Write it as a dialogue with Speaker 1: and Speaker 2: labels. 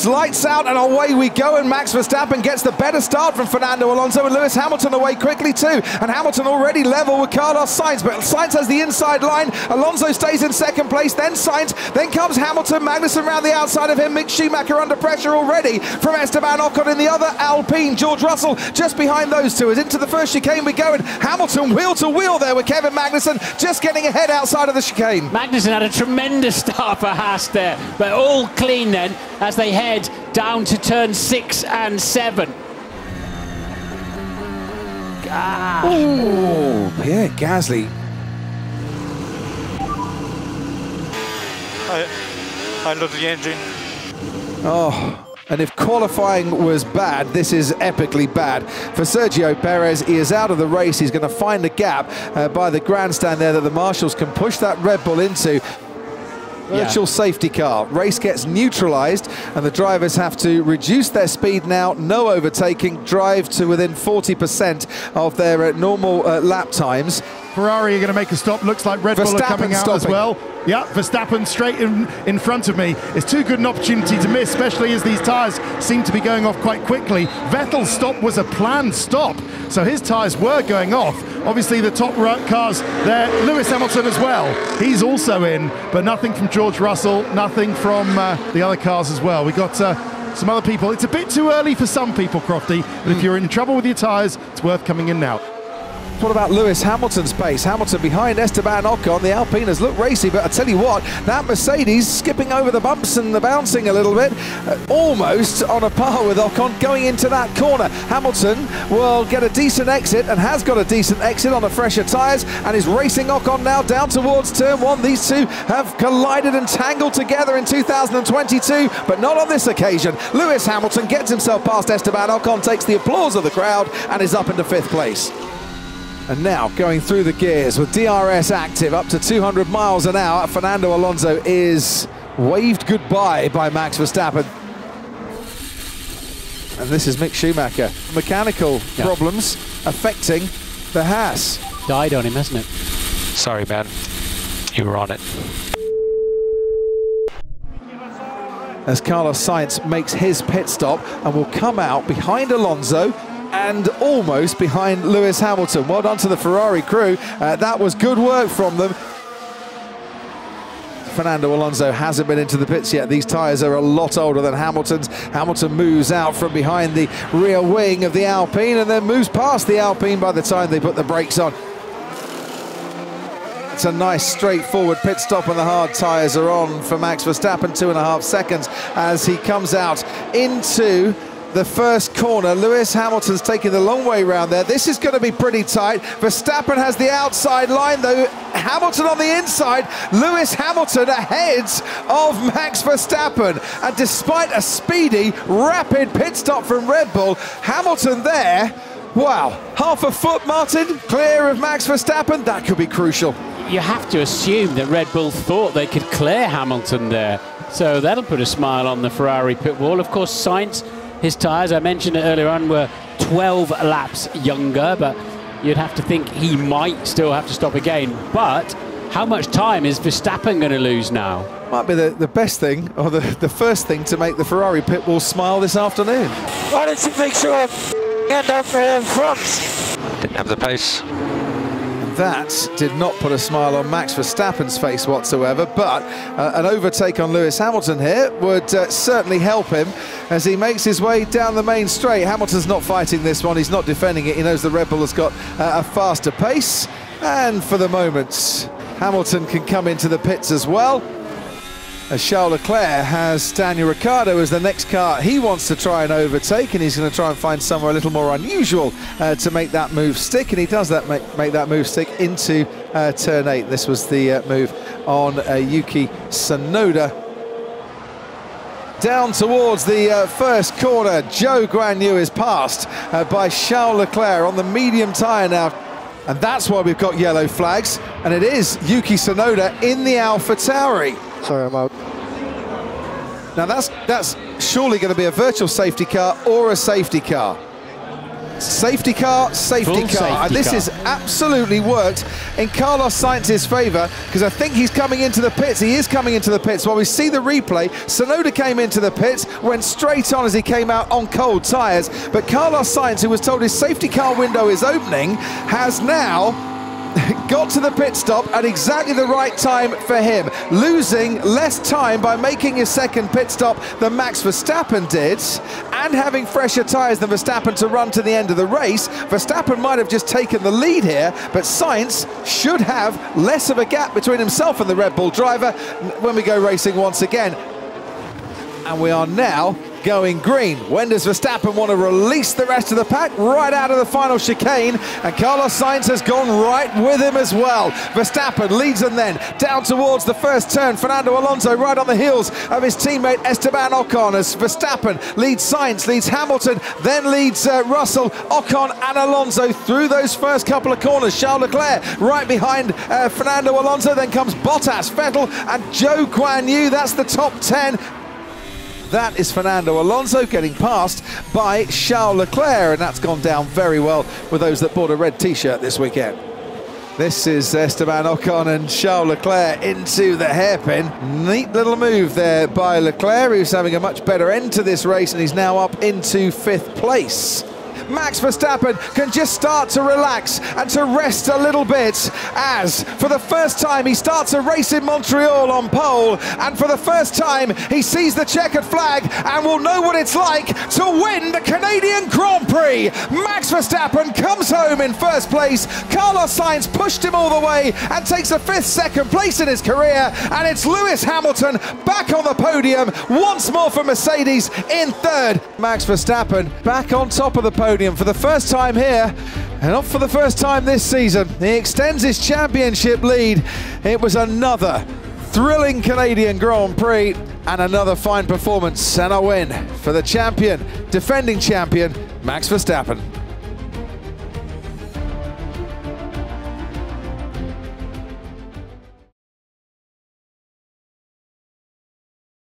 Speaker 1: Lights out and away we go, and Max Verstappen gets the better start from Fernando Alonso, and Lewis Hamilton away quickly too, and Hamilton already level with Carlos Sainz, but Sainz has the inside line. Alonso stays in second place, then Sainz, then comes Hamilton, Magnussen round the outside of him, Mick Schumacher under pressure already from Esteban Ocon in the other Alpine, George Russell just behind those two. As into the first chicane we go, and Hamilton wheel to wheel there with Kevin Magnussen just getting ahead outside of the chicane.
Speaker 2: Magnussen had a tremendous start for Haas there, but all clean then as they head down to turn 6 and 7.
Speaker 1: Oh, Pierre Gasly.
Speaker 3: I love the engine.
Speaker 1: Oh. And if qualifying was bad, this is epically bad. For Sergio Perez, he is out of the race. He's going to find a gap by the grandstand there that the marshals can push that Red Bull into. Virtual safety car. Race gets neutralized and the drivers have to reduce their speed now. No overtaking. Drive to within 40% of their normal lap times.
Speaker 4: Ferrari are going to make a stop. Looks like Red Bull are coming out as well. Yeah, Verstappen straight in front of me. It's too good an opportunity to miss, especially as these tyres seem to be going off quite quickly. Vettel's stop was a planned stop, so his tyres were going off. Obviously the top cars there, Lewis Hamilton as well. He's also in, but nothing from George Russell, nothing from the other cars as well. We got some other people. It's a bit too early for some people, Crofty, but if you're in trouble with your tyres, it's worth coming in now.
Speaker 1: What about Lewis Hamilton's pace? Hamilton behind Esteban Ocon. The Alpine has looked racy, but I tell you what, that Mercedes skipping over the bumps and the bouncing a little bit, almost on a par with Ocon going into that corner. Hamilton will get a decent exit and has got a decent exit on the fresher tyres and is racing Ocon now down towards turn 1. These two have collided and tangled together in 2022, but not on this occasion. Lewis Hamilton gets himself past Esteban Ocon, takes the applause of the crowd and is up into 5th place. And now going through the gears with DRS active up to 200 miles an hour, Fernando Alonso is waved goodbye by Max Verstappen. And this is Mick Schumacher. Mechanical problems affecting the Haas.
Speaker 2: Died on him, hasn't it?
Speaker 3: Sorry, man. You were on it.
Speaker 1: As Carlos Sainz makes his pit stop and will come out behind Alonso and almost behind Lewis Hamilton. Well done to the Ferrari crew. That was good work from them. Fernando Alonso hasn't been into the pits yet. These tyres are a lot older than Hamilton's. Hamilton moves out from behind the rear wing of the Alpine and then moves past the Alpine by the time they put the brakes on. It's a nice straightforward pit stop and the hard tyres are on for Max Verstappen. 2.5 seconds as he comes out into the first corner. Lewis Hamilton's taking the long way round there. This is going to be pretty tight. Verstappen has the outside line though. Hamilton on the inside. Lewis Hamilton ahead of Max Verstappen. And despite a speedy, rapid pit stop from Red Bull, Hamilton there, wow, half a foot, Martin, clear of Max Verstappen. That could be crucial.
Speaker 2: You have to assume that Red Bull thought they could clear Hamilton there. So that'll put a smile on the Ferrari pit wall. Of course, Sainz, his tyres, I mentioned it earlier on, were 12 laps younger, but you'd have to think he might still have to stop again. But how much time is Verstappen going to lose now?
Speaker 1: Might be the best thing, or the first thing to make the Ferrari pit wall smile this afternoon.
Speaker 5: Why don't you make sure I end up front?
Speaker 3: Didn't have the pace.
Speaker 1: That did not put a smile on Max Verstappen's face whatsoever, but an overtake on Lewis Hamilton here would certainly help him as he makes his way down the main straight. Hamilton's not fighting this one, he's not defending it. He knows the Red Bull has got a faster pace, and for the moment Hamilton can come into the pits as well, as Charles Leclerc has Daniel Ricciardo as the next car he wants to try and overtake, and he's going to try and find somewhere a little more unusual to make that move stick, and he does that make that move stick into turn 8. This was the move on Yuki Tsunoda. Down towards the first corner, Joe Guan Yu is passed by Charles Leclerc on the medium tyre now. And that's why we've got yellow flags, and it is Yuki Tsunoda in the AlphaTauri.
Speaker 5: Sorry, I'm out.
Speaker 1: Now that's surely going to be a virtual safety car or a safety car. Safety car, safety car. And this has absolutely worked in Carlos Sainz's favour, because I think he's coming into the pits. He is coming into the pits. While we see the replay, Tsunoda came into the pits, went straight on as he came out on cold tyres. But Carlos Sainz, who was told his safety car window is opening, has now got to the pit stop at exactly the right time for him, losing less time by making his second pit stop than Max Verstappen did, and having fresher tyres than Verstappen to run to the end of the race. Verstappen might have just taken the lead here, but Sainz should have less of a gap between himself and the Red Bull driver when we go racing once again. And we are now going green. When does Verstappen want to release the rest of the pack? Right out of the final chicane, and Carlos Sainz has gone right with him as well. Verstappen leads them then down towards the first turn. Fernando Alonso right on the heels of his teammate Esteban Ocon, as Verstappen leads Sainz, leads Hamilton, then leads Russell, Ocon and Alonso through those first couple of corners. Charles Leclerc right behind Fernando Alonso, then comes Bottas, Vettel and Zhou Guanyu. That's the top 10. That is Fernando Alonso getting passed by Charles Leclerc, and that's gone down very well with those that bought a red t-shirt this weekend. This is Esteban Ocon and Charles Leclerc into the hairpin. Neat little move there by Leclerc, who's having a much better end to this race, and he's now up into 5th place. Max Verstappen can just start to relax and to rest a little bit, as for the first time he starts a race in Montreal on pole, and for the first time he sees the checkered flag and will know what it's like to win the Canadian Grand Prix. Max Verstappen comes home in 1st place. Carlos Sainz pushed him all the way and takes a 5th second place in his career, and it's Lewis Hamilton back on the podium once more for Mercedes in 3rd. Max Verstappen back on top of the podium for the first time here, and not for the first time this season. He extends his championship lead. It was another thrilling Canadian Grand Prix and another fine performance and a win for the champion, defending champion, Max Verstappen.